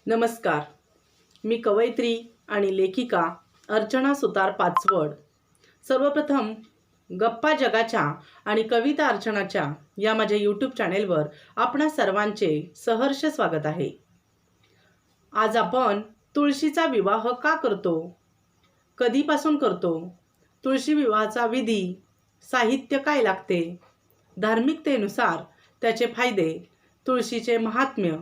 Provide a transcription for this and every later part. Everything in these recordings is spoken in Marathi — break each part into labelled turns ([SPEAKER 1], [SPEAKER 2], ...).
[SPEAKER 1] नमस्कार. मी कवयित्री आणि लेखिका अर्चना सुतार पाचवड. सर्वप्रथम गप्पा जगाच्या आणि कविता अर्चनाच्या या माझ्या यूट्यूब चॅनेलवर आपणा सर्वांचे सहर्ष स्वागत आहे. आज आपण तुळशीचा विवाह का करतो, कधीपासून करतो, तुळशी विवाहाचा विधी, साहित्य काय लागते, धार्मिकतेनुसार त्याचे फायदे, तुळशीचे महात्म्य,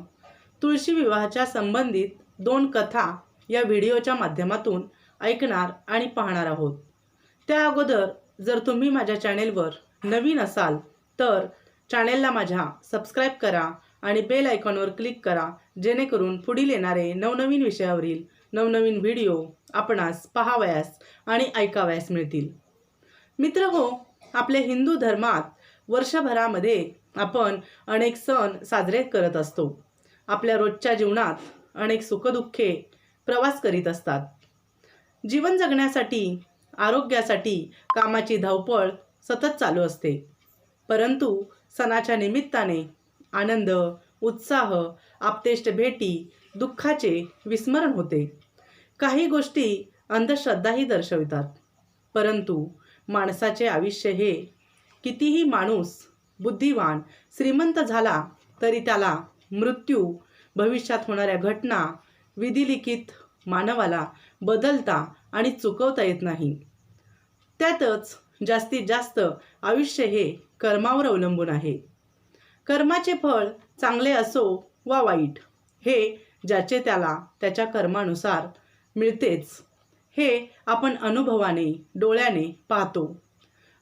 [SPEAKER 1] तुळशी विवाहाच्या संबंधित 2 कथा या व्हिडिओच्या माध्यमातून ऐकणार आणि पाहणार आहोत. त्या अगोदर जर तुम्ही माझ्या चॅनेलवर नवीन असाल तर चॅनेलला माझ्या सबस्क्राईब करा आणि बेल आयकॉनवर क्लिक करा, जेणेकरून पुढील येणारे नवनवीन विषयावरील नवनवीन व्हिडिओ आपणास पाहावयास आणि ऐकावयास मिळतील. मित्रहो, आपल्या हिंदू धर्मात वर्षभरामध्ये आपण अनेक सण साजरे करत असतो. आपल्या रोजच्या जीवनात अनेक सुखदुःखे प्रवास करीत असतात. जीवन जगण्यासाठी, आरोग्यासाठी कामाची धावपळ सतत चालू असते. परंतु सणाच्या निमित्ताने आनंद, उत्साह, आप्तेष्ट भेटी, दुःखाचे विस्मरण होते. काही गोष्टी अंधश्रद्धाही दर्शवितात. परंतु माणसाचे आयुष्य हे कितीही माणूस बुद्धिवान, श्रीमंत झाला तरी त्याला मृत्यू, भविष्यात होणाऱ्या घटना, विधिलिखित मानवाला बदलता आणि चुकवता येत नाही. त्यातच जास्तीत जास्त आयुष्य हे कर्मावर अवलंबून आहे. कर्माचे फळ चांगले असो वा वाईट, हे ज्याचे त्याला त्याच्या कर्मानुसार मिळतेच. हे आपण अनुभवाने, डोळ्याने पाहतो.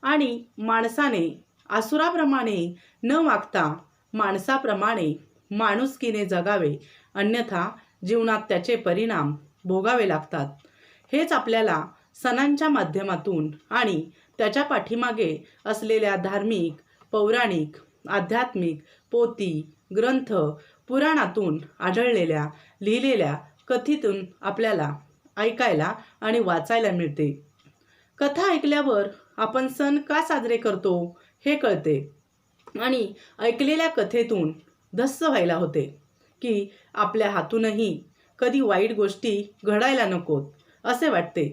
[SPEAKER 1] आणि माणसाने आसुराप्रमाणे न वागता माणसाप्रमाणे माणुसकीने जगावे, अन्यथा जीवनात त्याचे परिणाम भोगावे लागतात. हेच आपल्याला सणांच्या माध्यमातून आणि त्याच्या पाठीमागे असलेल्या धार्मिक, पौराणिक, आध्यात्मिक पोथी, ग्रंथ, पुराणातून आढळलेल्या, लिहिलेल्या कथेतून आपल्याला ऐकायला आणि वाचायला मिळते. कथा ऐकल्यावर आपण सण का साजरे करतो हे कळते आणि ऐकलेल्या कथेतून धस्स व्हायला होते की आपल्या हातूनही कधी वाईट गोष्टी घडायला नकोत असे वाटते.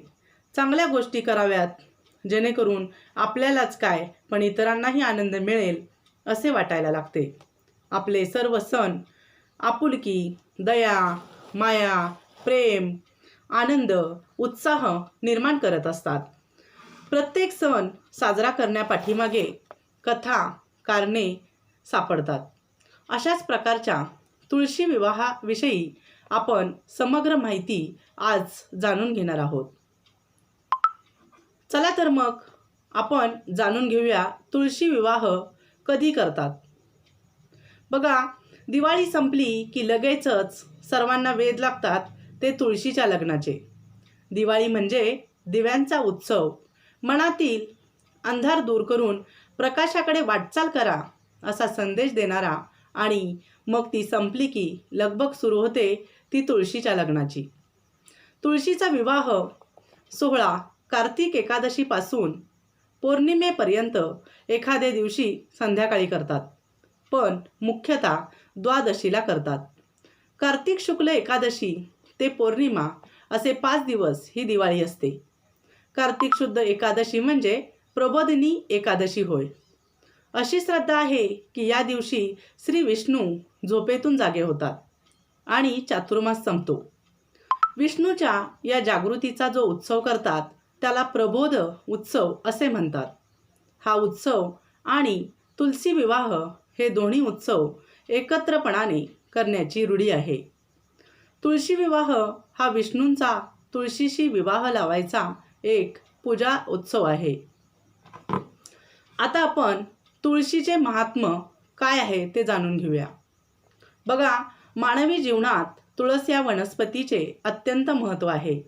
[SPEAKER 1] चांगल्या गोष्टी कराव्यात, जेणेकरून आपल्यालाच काय पण इतरांनाही आनंद मिळेल असे वाटायला लागते. आपले सर्व सण आपुलकी, दया, माया, प्रेम, आनंद, उत्साह निर्माण करत असतात. प्रत्येक सण साजरा करण्यापाठीमागे कथा, कारणे सापडतात. अशाच प्रकारच्या तुळशी विवाहाविषयी आपण समग्र माहिती आज जाणून घेणार आहोत. चला तर मग आपण जाणून घेऊया तुळशी विवाह कधी करतात. बघा, दिवाळी संपली की लगेचच सर्वांना वेध लागतात ते तुळशीच्या लग्नाचे. दिवाळी म्हणजे दिव्यांचा उत्सव. मनातील अंधार दूर करून प्रकाशाकडे वाटचाल करा असा संदेश देणारा, आणि मग ती संपली की लगबग सुरू होते ती तुळशीच्या लग्नाची. तुळशीचा विवाह सोहळा कार्तिक एकादशीपासून पौर्णिमेपर्यंत एखाद्या दिवशी संध्याकाळी करतात, पण मुख्यतः द्वादशीला करतात. कार्तिक शुक्ल एकादशी ते पौर्णिमा असे 5 दिवस ही दिवाळी असते. कार्तिक शुद्ध एकादशी म्हणजे प्रबोधिनी एकादशी होय. अशी श्रद्धा आहे की या दिवशी श्री विष्णू झोपेतून जागे होतात आणि चातुर्मास संपतो. विष्णूच्या या जागृतीचा जो उत्सव करतात त्याला प्रबोध उत्सव असे म्हणतात. हा उत्सव आणि तुलसी विवाह हे दोन्ही उत्सव एकत्रपणाने करण्याची रूढी आहे. तुळशी विवाह हा विष्णूंचा तुळशीशी विवाह लावायचा एक पूजा उत्सव आहे. आता आपण तुळशीचे महात्म्य काय आहे ते जाणून घेऊया. बघा, मानवी जीवनात तुळस या वनस्पतीचे अत्यंत महत्त्व आहे.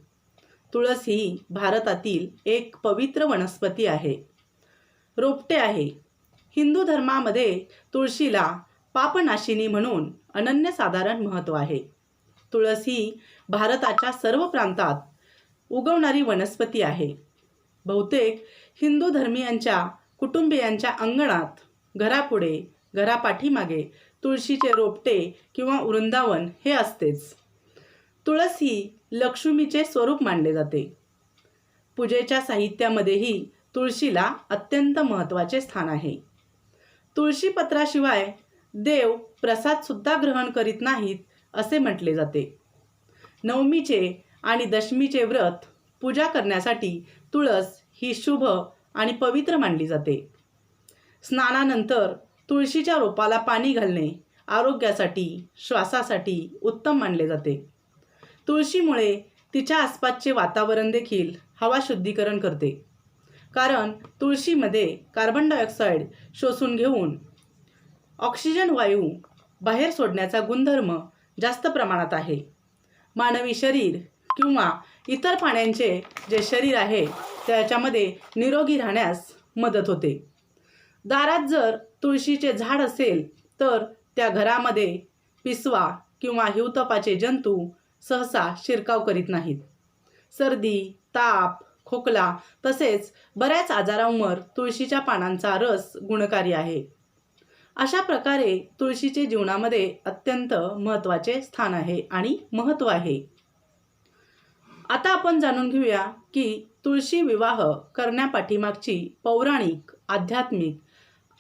[SPEAKER 1] तुळस ही भारतातील एक पवित्र वनस्पती आहे. रोपटे आहे. हिंदू धर्मामध्ये तुळशीला पापनाशिनी म्हणून अनन्यसाधारण महत्त्व आहे. तुळस ही भारताच्या सर्व प्रांतात उगवणारी वनस्पती आहे. बहुतेक हिंदू धर्मीयांच्या कुटुंबियांच्या अंगणात, घरापुढे, घरापाठीमागे तुळशीचे रोपटे किंवा वृंदावन हे असतेच. तुळस ही लक्ष्मीचे स्वरूप मानले जाते. पूजेच्या साहित्यामध्येही तुळशीला अत्यंत महत्त्वाचे स्थान आहे. तुळशी पत्राशिवाय देव प्रसाद सुद्धा ग्रहण करीत नाहीत असे म्हटले जाते. नवमीचे आणि दशमीचे व्रत पूजा करण्यासाठी तुळस ही शुभ आणि पवित्र मानली जाते. स्नानानंतर तुळशीच्या रोपाला पाणी घालणे आरोग्यासाठी, श्वासासाठी उत्तम मानले जाते. तुळशीमुळे तिच्या आसपासचे वातावरण देखील हवा शुद्धीकरण करते. कारण तुळशीमध्ये कार्बन डायऑक्साईड शोषून घेऊन ऑक्सिजन वायू बाहेर सोडण्याचा गुणधर्म जास्त प्रमाणात आहे. मानवी शरीर किंवा इतर प्राण्यांचे जे शरीर आहे त्याच्यामध्ये निरोगी राहण्यास मदत होते. दारात जर तुळशीचे झाड असेल तर त्या घरामध्ये पिसवा किंवा हिवतापाचे जंतू सहसा शिरकाव करीत नाहीत. सर्दी, ताप, खोकला तसेच बऱ्याच आजारांवर तुळशीच्या पानांचा रस गुणकारी आहे. अशा प्रकारे तुळशीचे जीवनामध्ये अत्यंत महत्त्वाचे स्थान आहे आणि महत्त्व आहे. आता आपण जाणून घेऊया की तुळशी विवाह करण्यापाठीमागची पौराणिक, आध्यात्मिक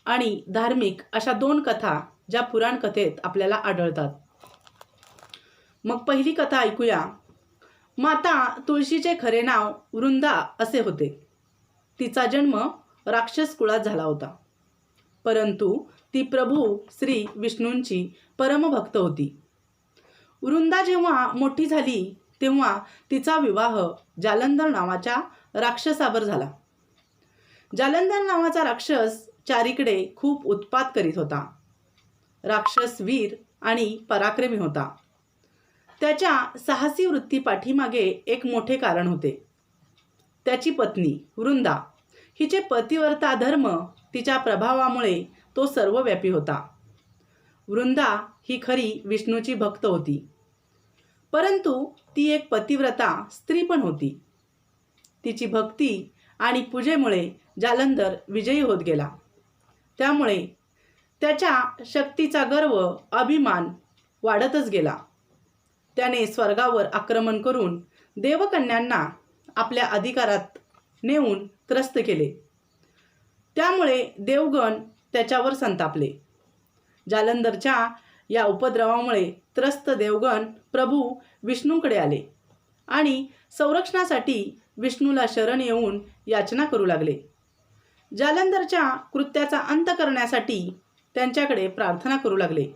[SPEAKER 1] आणि धार्मिक अशा 2 कथा ज्या पुराण कथेत आपल्याला आढळतात. मग पहिली कथा ऐकूया. माता तुळशीचे खरे नाव वृंदा असे होते. तिचा जन्म राक्षस कुळात झाला होता. परंतु ती प्रभू श्री विष्णूंची परमभक्त होती. वृंदा जेव्हा मोठी झाली तेव्हा तिचा विवाह जालंधर नावाच्या राक्षसावर झाला. जालंधर नावाचा राक्षस चारीकडे खूप उत्पात करीत होता. राक्षस वीर आणि पराक्रमी होता. त्याच्या साहसी वृत्ती पाठीमागे एक मोठे कारण होते. त्याची पत्नी वृंदा हिचे पतिव्रता धर्म तिच्या प्रभावामुळे तो सर्वव्यापी होता. वृंदा ही खरी विष्णूची भक्त होती. परंतु ती एक पतिव्रता स्त्री पण होती. तिची भक्ती आणि पूजेमुळे जालंधर विजयी होत गेला. त्यामुळे त्याच्या शक्तीचा गर्व, अभिमान वाढतच गेला. त्याने स्वर्गावर आक्रमण करून देवकन्यांना आपल्या अधिकारात नेऊन त्रस्त केले. त्यामुळे देवगण त्याच्यावर संतापले. जालंधरच्या या उपद्रवामुळे त्रस्त देवगण प्रभू विष्णूकडे आले आणि संरक्षणासाठी विष्णूला शरण येऊन याचना करू लागले. जालंधरच्या कृत्याचा अंत करण्यासाठी त्यांच्याकडे प्रार्थना करू लागले.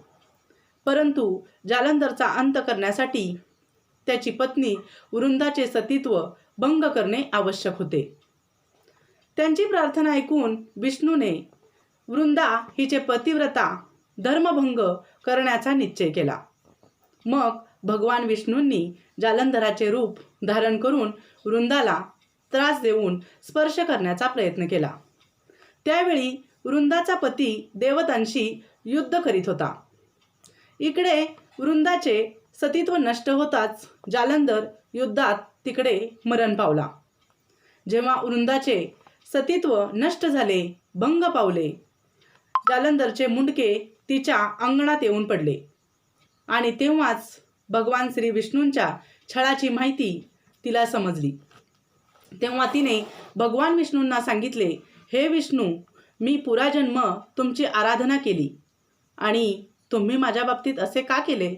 [SPEAKER 1] परंतु जालंधरचा अंत करण्यासाठी त्याची पत्नी वृंदाचे सतीत्व भंग करणे आवश्यक होते. त्यांची प्रार्थना ऐकून विष्णूने वृंदा हिचे पतिव्रता धर्मभंग करण्याचा निश्चय केला. मग भगवान विष्णूंनी जालंधराचे रूप धारण करून वृंदाला त्रास देऊन स्पर्श करण्याचा प्रयत्न केला. त्यावेळी वृंदाचा पती देवतांशी युद्ध करीत होता. इकडे वृंदाचे सतीत्व नष्ट होताच जालंधर युद्धात तिकडे मरण पावला. जेव्हा वृंदाचे सतीत्व नष्ट झाले, भंग पावले, जालंधरचे मुंडके तिच्या अंगणात येऊन पडले आणि तेव्हाच भगवान श्री विष्णूंच्या छळाची माहिती तिला समजली. तेव्हा तिने भगवान विष्णूंना सांगितले, हे विष्णू, मी पुराजन्म तुमची आराधना केली आणि तुम्ही माझ्या बाबतीत असे का केले?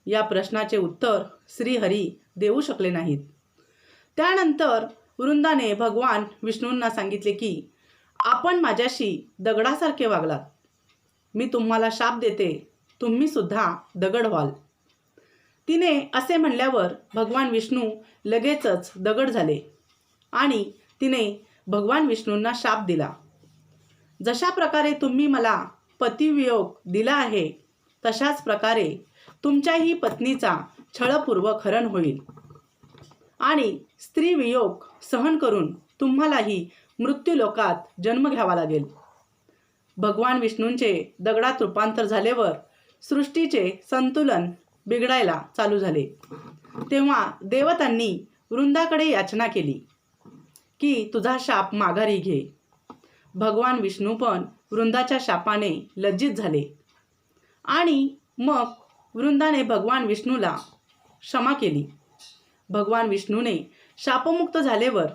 [SPEAKER 1] या प्रश्नाचे उत्तर श्रीहरी देऊ शकले नाहीत. त्यानंतर वृंदाने भगवान विष्णूंना सांगितले की आपण माझ्याशी दगडासारखे वागलात. मी तुम्हाला शाप देते, तुम्ही सुद्धा दगड व्हाल. तिने असे म्हणल्यावर भगवान विष्णू लगेचच दगड झाले आणि तिने भगवान विष्णूंना शाप दिला. जशा प्रकारे तुम्ही मला पतिवियोग दिला आहे तशाच प्रकारे तुमच्याही पत्नीचा छळपूर्वक हरण होईल आणि स्त्रीवियोग सहन करून तुम्हालाही मृत्यूलोकात जन्म घ्यावा लागेल. भगवान विष्णूंचे दगडात रूपांतर झाल्यावर सृष्टीचे संतुलन बिघडायला चालू झाले. तेव्हा देवतांनी वृंदाकडे याचना केली की तुझा शाप माघारी घे. भगवान विष्णू पण वृंदाच्या शापाने लज्जित झाले आणि मग वृंदाने भगवान विष्णूला क्षमा केली. भगवान विष्णूने शापमुक्त झाल्यावर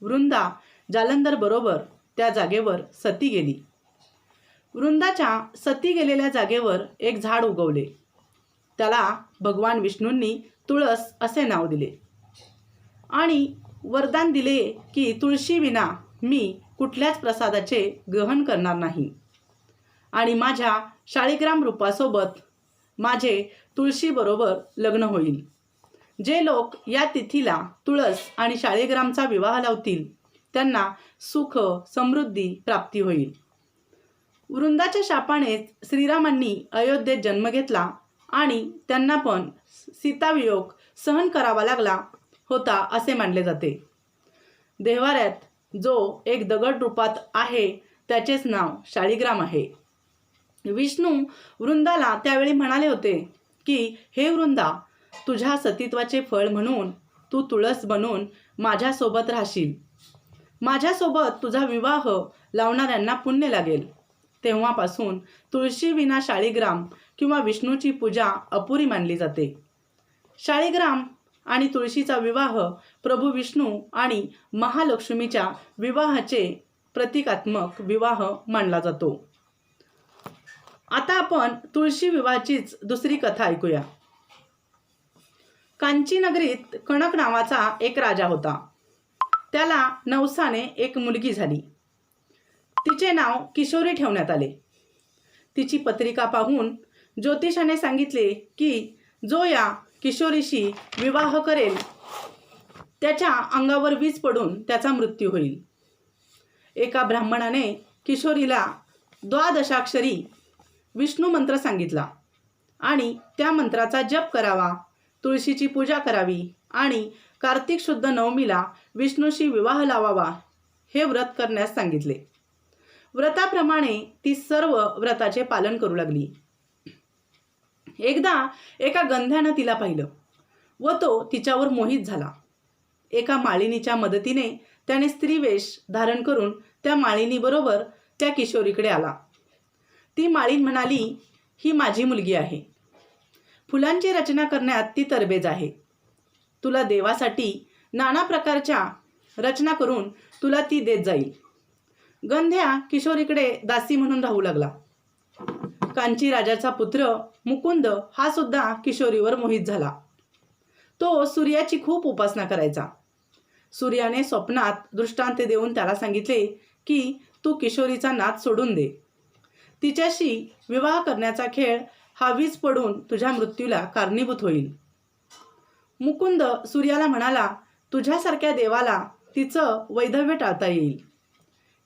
[SPEAKER 1] वृंदा जालंधर बरोबर त्या जागेवर सती गेली. वृंदाच्या सती गेलेल्या जागेवर एक झाड उगवले. त्याला भगवान विष्णूंनी तुळस असे नाव दिले आणि वरदान दिले की तुळशीविना मी कुठल्याच प्रसादाचे ग्रहण करणार नाही आणि माझ्या शाळीग्राम रूपासोबत माझे तुळशीबरोबर लग्न होईल. जे लोक या तिथीला तुळस आणि शाळीग्रामचा विवाह लावतील त्यांना सुख समृद्धी प्राप्ती होईल. वृंदाच्या शापानेच श्रीरामांनी अयोध्येत जन्म घेतला आणि त्यांना पण सीतावियोग सहन करावा लागला होता असे मानले जाते. देव्हाऱ्यात जो एक दगड रूपात आहे त्याचेच नाव शाळीग्राम आहे. विष्णू वृंदाला त्यावेळी म्हणाले होते की हे वृंदा, तुझ्या सतीत्वाचे फळ म्हणून तू तुळस बनून माझ्यासोबत राहशील. माझ्यासोबत तुझा विवाह लावणाऱ्यांना पुण्य लागेल. तेव्हापासून तुळशी विना शाळीग्राम किंवा विष्णूची पूजा अपुरी मानली जाते. शाळीग्राम आणि तुळशीचा विवाह प्रभू विष्णू आणि महालक्ष्मीच्या विवाहाचे प्रतिकात्मक विवाह मानला जातो. आता आपण तुळशी विवाहाचीच दुसरी कथा ऐकूया. कांची नगरीत कणक नावाचा एक राजा होता. त्याला नवसाने एक मुलगी झाली. तिचे नाव किशोरी ठेवण्यात आले. तिची पत्रिका पाहून ज्योतिषाने सांगितले की जो या किशोरीशी विवाह करेल त्याच्या अंगावर वीज पडून त्याचा मृत्यू होईल. एका ब्राह्मणाने किशोरीला द्वादशाक्षरी विष्णू मंत्र सांगितला आणि त्या मंत्राचा जप करावा, तुळशीची पूजा करावी आणि कार्तिक शुद्ध नवमीला विष्णूशी विवाह लावावा हे व्रत करण्यास सांगितले. व्रताप्रमाणे ती सर्व व्रताचे पालन करू लागली. एकदा एका गंध्यानं तिला पाहिलं व तो तिच्यावर मोहित झाला. एका माळिनीच्या मदतीने त्याने स्त्रीवेश धारण करून त्या माळिनीबरोबर त्या किशोरीकडे आला. ती माळीन म्हणाली, ही माझी मुलगी आहे. फुलांची रचना करण्यात ती तरबेज आहे. तुला देवासाठी नाना प्रकारच्या रचना करून तुला ती देत जाईल. गंध्या किशोरीकडे दासी म्हणून राहू लागला. कांची राजाचा पुत्र मुकुंद हा सुद्धा किशोरीवर मोहित झाला. तो सूर्याची खूप उपासना करायचा. सूर्याने स्वप्नात दृष्टांत देऊन त्याला सांगितले की तू किशोरीचा नाद सोडून दे. तिच्याशी विवाह करण्याचा खेळ हा वीज पडून तुझ्या मृत्यूला कारणीभूत होईल. मुकुंद सूर्याला म्हणाला, तुझ्यासारख्या देवाला तिचं वैधव्य टाळता येईल.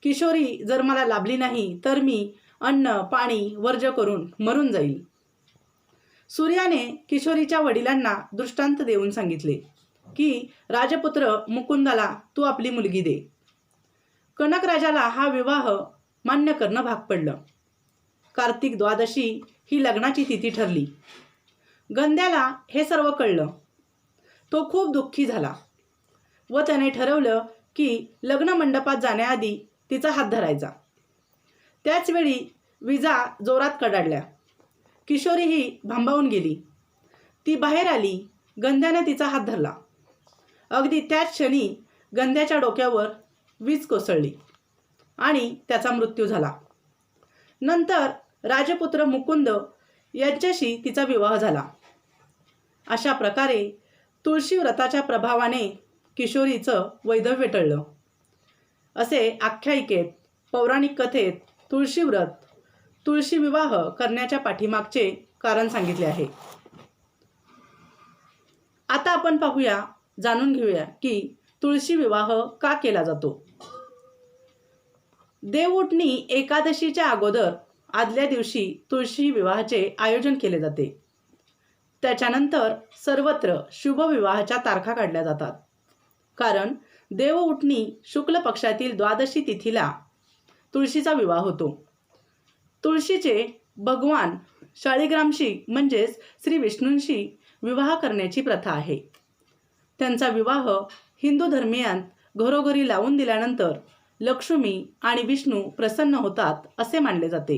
[SPEAKER 1] किशोरी जर मला लाभली नाही तर मी अन्न पाणी वर्ज करून मरून जाईल. सूर्याने किशोरीच्या वडिलांना दृष्टांत देऊन सांगितले की राजपुत्र मुकुंदाला तू आपली मुलगी दे. कनक राजाला हा विवाह मान्य करणं भाग पडलं. कार्तिक द्वादशी ही लग्नाची तिथी ठरली. गंध्याला हे सर्व कळलं. तो खूप दुःखी झाला व त्याने ठरवलं की लग्न मंडपात जाण्याआधी तिचा हात धरायचा. त्याचवेळी विजा जोरात कडाडल्या. किशोरीही भांबावून गेली. ती बाहेर आली. गंध्याने तिचा हात धरला. अगदी त्याच क्षणी गंध्याच्या डोक्यावर वीज कोसळली आणि त्याचा मृत्यू झाला. नंतर राजपुत्र मुकुंद यांच्याशी तिचा विवाह झाला. अशा प्रकारे तुळशी व्रताच्या प्रभावाने किशोरीचं वैधव्य टळलं असे आख्यायिकेत पौराणिक कथेत तुळशी व्रत तुळशी विवाह करण्याच्या पाठीमागचे कारण सांगितले आहे. आता आपण पाहूया, जाणून घेऊया की तुळशी विवाह का केला जातो. देवउठणी एकादशीच्या अगोदर आदल्या दिवशी तुळशी विवाहाचे आयोजन केले जाते. त्याच्यानंतर सर्वत्र शुभ विवाहाच्या तारखा काढल्या जातात. कारण देवउठणी शुक्ल पक्षातील द्वादशी तिथीला तुळशीचा विवाह होतो. तुळशीचे भगवान शाळीग्रामशी म्हणजेच श्री विष्णूंशी विवाह करण्याची प्रथा आहे. त्यांचा विवाह हिंदू धर्मीयांत घरोघरी लावून दिल्यानंतर लक्ष्मी आणि विष्णू प्रसन्न होतात असे मानले जाते.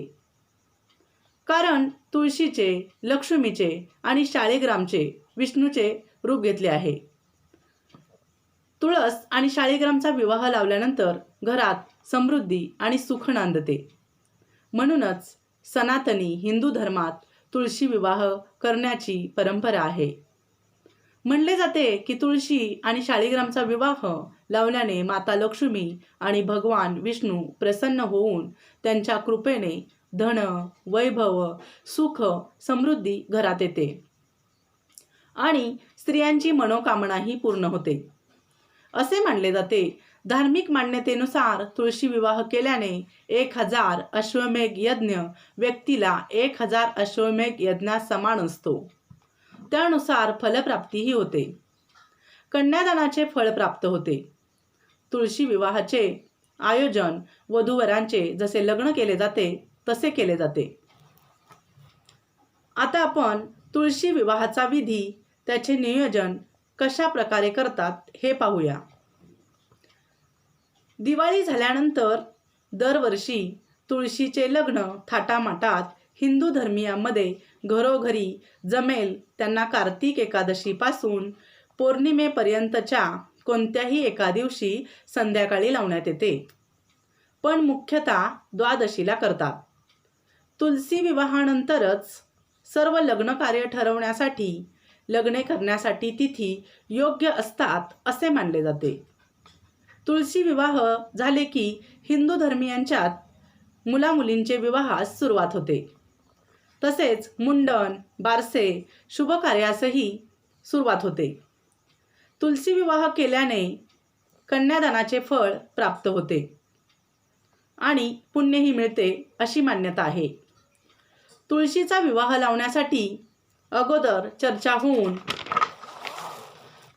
[SPEAKER 1] कारण तुळशीचे, लक्ष्मीचे आणि शाळीग्रामचे, विष्णूचे रूप घेतले आहे. तुळस आणि शाळीग्रामचा विवाह लावल्यानंतर घरात समृद्धी आणि सुख नांदते. म्हणूनच सनातनी हिंदू धर्मात तुळशी विवाह करण्याची परंपरा आहे. म्हणले जाते की तुळशी आणि शाळीग्रामचा विवाह लावल्याने माता लक्ष्मी आणि भगवान विष्णू प्रसन्न होऊन त्यांच्या कृपेने धन, वैभव, सुख, समृद्धी घरात येते आणि स्त्रियांची मनोकामनाही पूर्ण होते असे मानले जाते. धार्मिक मान्यतेनुसार तुळशी विवाह केल्याने 1000 अश्वमेध यज्ञ व्यक्तीला 1000 अश्वमेध यज्ञास समान असतो. त्यानुसार फलप्राप्तीही होते. कन्यादानाचे फळ प्राप्त होते. तुळशी विवाहाचे आयोजन वधूवरांचे जसे लग्न केले जाते तसे केले जाते. आता आपण तुळशी विवाहाचा विधी, त्याचे नियोजन कशा प्रकारे करतात हे पाहूया. दिवाळी झाल्यानंतर दरवर्षी तुळशीचे लग्न थाटामाटात हिंदू धर्मीयांमध्ये घरोघरी जमेल त्यांना कार्तिक एकादशीपासून पौर्णिमेपर्यंतच्या कोणत्याही एका दिवशी संध्याकाळी लावण्यात येते, पण मुख्यतः द्वादशीला करतात. तुलसी विवाहानंतरच सर्व लग्न कार्य ठरवण्यासाठी, लग्ने करण्यासाठी तिथी योग्य असतात असे मानले जाते. तुळशी विवाह झाले की हिंदू धर्मीयांच्यात मुलामुलींचे विवाहास सुरुवात होते. तसेच मुंडन, बारसे, शुभ कार्यासही सुरुवात होते. तुलसी विवाह केल्याने कन्यादानाचे फळ प्राप्त होते आणि पुण्यही मिळते अशी मान्यता आहे. तुळशीचा विवाह लावण्यासाठी अगोदर चर्चा होऊन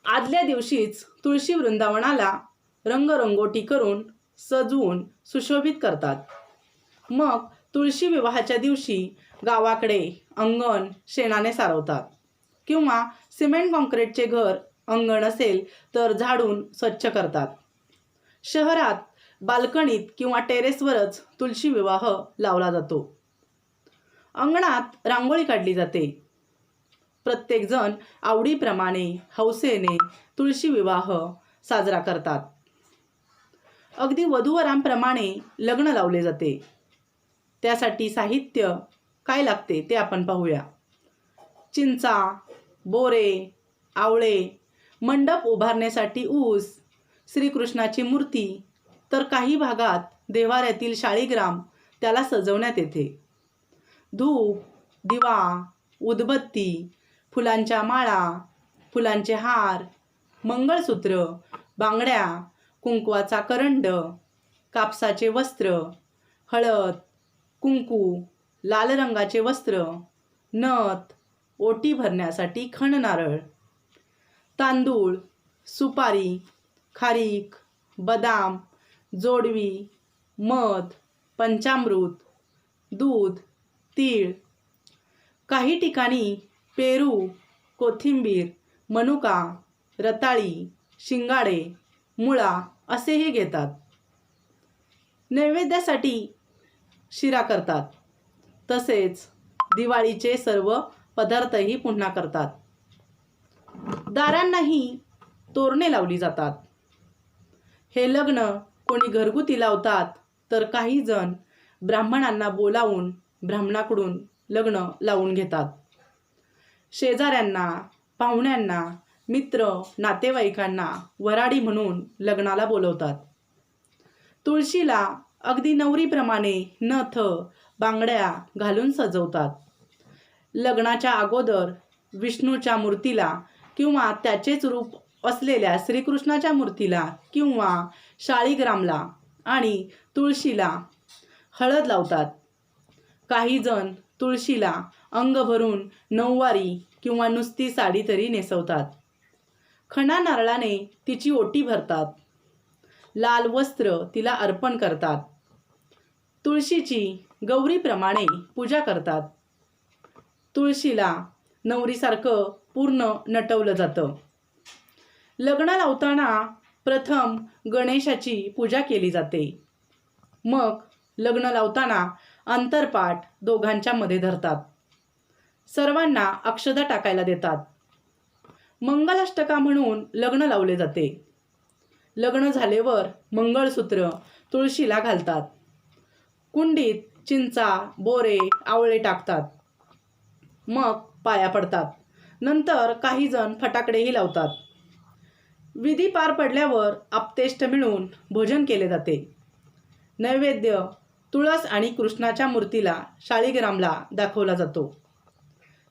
[SPEAKER 1] आदल्या दिवशीच तुळशी वृंदावनाला रंगरंगोटी करून सजवून सुशोभित करतात. मग तुळशी विवाहाच्या दिवशी गावाकडे अंगण शेणाने सारवतात किंवा सिमेंट कॉन्क्रीटचे घर अंगण असेल तर झाडून स्वच्छ करतात. शहरात बाल्कनीत किंवा टेरेसवरच तुळशी विवाह लावला जातो. अंगणात रांगोळी काढली जाते. प्रत्येकजण आवडीप्रमाणे हौसेने तुळशी विवाह साजरा करतात. अगदी वधूवरांप्रमाणे लग्न लावले जाते. त्यासाठी साहित्य काय लागते ते आपण पाहूया. चिंचा, बोरे, आवळे, मंडप उभारण्यासाठी ऊस, श्रीकृष्णाची मूर्ती, तर काही भागात देव्हाऱ्यातील शाळीग्राम त्याला सजवण्यात येते. धूप, दिवा, उदबत्ती, फुलांच्या माळा, फुलांचे हार, मंगळसूत्र, बांगड्या, कुंकवाचा करंड, कापसाचे वस्त्र, हळद, कुंकू, लाल रंगाचे वस्त्र, नथ, ओटी भरण्यासाठी खण नारळ, तांदूळ, सुपारी, खारीक, बदाम, जोडवी, मध, पंचामृत, दूध, तीळ, काही ठिकाणी पेरू, कोथिंबीर, मनुका, रताळी, शिंगाडे, मुळा असेही घेतात. नैवेद्यासाठी शिरा करतात. तसेच दिवाळीचे सर्व पदार्थही पुन्हा करतात. दारांनाही तोरणे लावली जातात. हे लग्न कोणी घरगुती लावतात तर काही जण ब्राह्मणांना बोलावून ब्राह्मणाकडून लग्न लावून घेतात. शेजाऱ्यांना, पाहुण्यांना, मित्र, नातेवाईकांना वराडी म्हणून लग्नाला बोलवतात. तुळशीला अगदी नवरीप्रमाणे नथ, बांगड्या घालून सजवतात. लग्नाच्या अगोदर विष्णूच्या मूर्तीला किंवा त्याचेच रूप असलेल्या श्रीकृष्णाच्या मूर्तीला किंवा शाळीग्रामला आणि तुळशीला हळद लावतात. काही जण तुळशीला अंग भरून नऊवारी किंवा नुसती साडी तरी नेसवतात. खणा नारळाने तिची ओटी भरतात. लाल वस्त्र तिला अर्पण करतात. तुळशीची गौरीप्रमाणे पूजा करतात. तुळशीला नवरीसारखं पूर्ण नटवलं जातं. लग्न लावताना प्रथम गणेशाची पूजा केली जाते. मग लग्न लावताना अंतरपाट दोघांच्या मध्ये धरतात. सर्वांना अक्षता टाकायला देतात. मंगलाष्टका म्हणून लग्न लावले जाते. लग्न झाल्यावर मंगळसूत्र तुळशीला घालतात. कुंडीत चिंचा, बोरे, आवळे टाकतात. मग पाया पडतात. नंतर काही जण फटाकडेही लावतात. विधी पार पडल्यावर आप्तेष्ट मिळून भोजन केले जाते. नैवेद्य तुळस आणि कृष्णाच्या मूर्तीला शाळीग्रामला दाखवला जातो.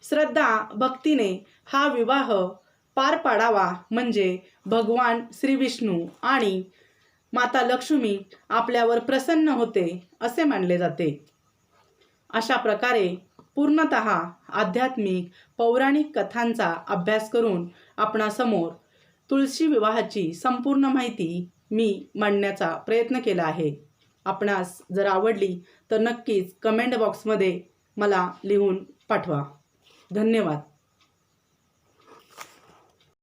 [SPEAKER 1] श्रद्धा भक्तीने हा विवाह पार पाडावा म्हणजे भगवान श्री विष्णू आणि माता लक्ष्मी आपल्यावर प्रसन्न होते असे मानले जाते. अशा प्रकारे पूर्णतः आध्यात्मिक पौराणिक कथांचा अभ्यास करून आपणासमोर तुळशी विवाहाची संपूर्ण माहिती मी मांडण्याचा प्रयत्न केला आहे. आपणास जर आवडली तर नक्कीच कमेंट बॉक्समध्ये मला लिहून पाठवा. धन्यवाद.